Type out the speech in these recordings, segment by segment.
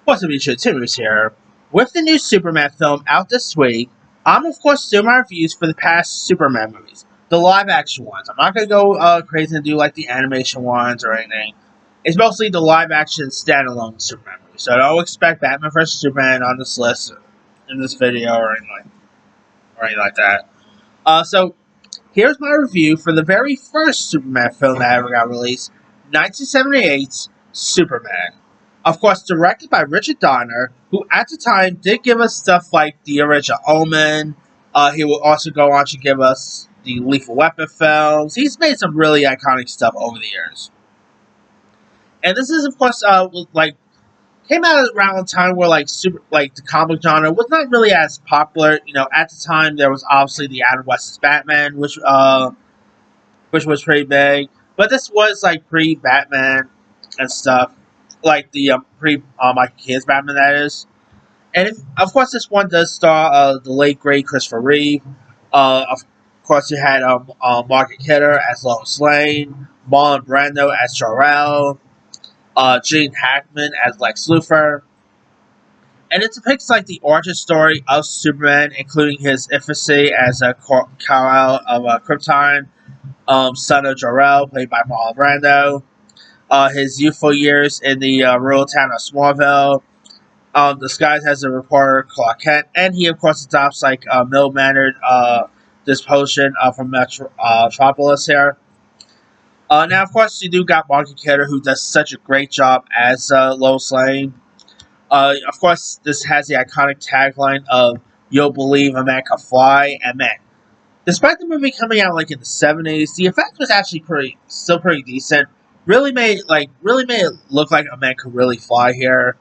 What's up, YouTube? Timmy's here. With the new Superman film out this week, I'm of course doing my reviews for the past Superman movies, the live-action ones. I'm not gonna go crazy and do like the animation ones or anything. It's mostly the live-action standalone Superman movies. So don't expect Batman vs Superman on this list in this video or anything like that. So here's my review for the very first Superman film that ever got released, 1978's Superman. Of course, directed by Richard Donner, who at the time did give us stuff like the original Omen. He will also go on to give us the Lethal Weapon films. He's made some really iconic stuff over the years. And this is, of course, came out around a time where the comic genre was not really as popular. You know, at the time there was obviously the Adam West's Batman, which was pretty big, but this was like pre Batman and stuff, like the pre Michael Keaton's Batman, that is. And of course, this one does star the late great Christopher Reeve. Of course, you had Margaret Kidder as Lois Lane, Marlon Brando as Jor-El, Gene Hackman as Lex Luthor. And it depicts like the origin story of Superman, including his infancy as a Kal-El of Krypton, son of Jor-El, played by Marlon Brando. His youthful years in the rural town of Smallville, disguised as a reporter, Clark Kent, and he of course adopts like a mild-mannered disposition from Metropolis here. Now, of course, you do got Margaret Kidder, who does such a great job as Lois Lane. Of course, this has the iconic tagline of "You'll believe a man can fly," and man, despite the movie coming out like in the 70s, the effect was actually still pretty decent. Really made it look like a man could really fly here.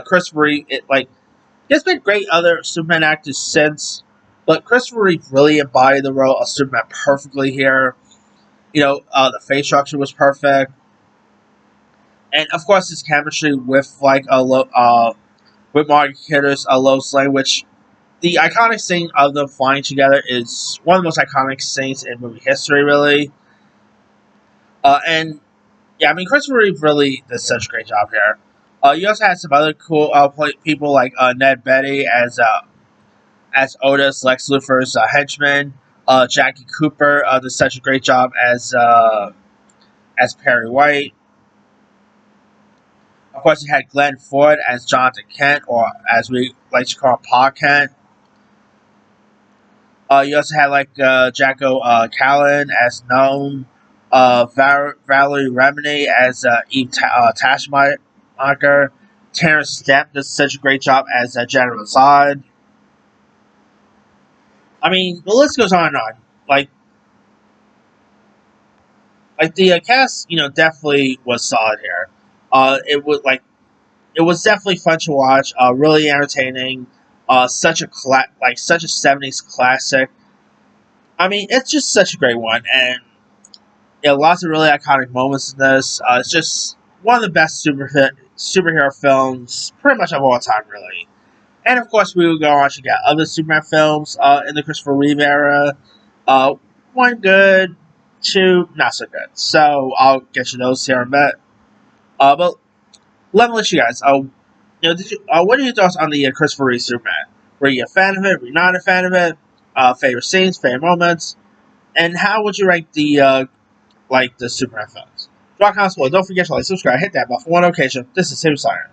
Christopher Reeve, there's been great other Superman actors since, but Christopher Reeve really embodied the role of Superman perfectly here. You know, the face structure was perfect, and of course his chemistry with with Margaret Kidder's Lois Lane, which the iconic scene of them flying together is one of the most iconic scenes in movie history, really. And yeah, I mean, Christopher Reeve really did such a great job here. You also had some other cool people like Ned Beatty as Otis, Lex Luthor's henchman. Jackie Cooper did such a great job as Perry White. Of course, you had Glenn Ford as Jonathan Kent, or as we like to call Pa Kent. You also had Jacko Callan as Gnome, Valerie Remini as Eve Tashmaker. Terrence Stamp does such a great job as General Zod. I mean, the list goes on and on. Like the cast, you know, definitely was solid here. It was definitely fun to watch. Really entertaining. Such a such a 70s classic. I mean, it's just such a great one, and yeah, lots of really iconic moments in this. It's just one of the best superhero films, pretty much of all time, really. And of course, we will go on to get other Superman films in the Christopher Reeve era. One good, two not so good. So I'll get you those here in a bit. But let me let you guys. What are your thoughts on the Christopher Reeve Superman? Were you a fan of it? Were you not a fan of it? Favorite scenes, favorite moments, and how would you rank the Superman films? Drop comments below. Don't forget to like, subscribe, hit that bell for one notification. This is Tim Sire.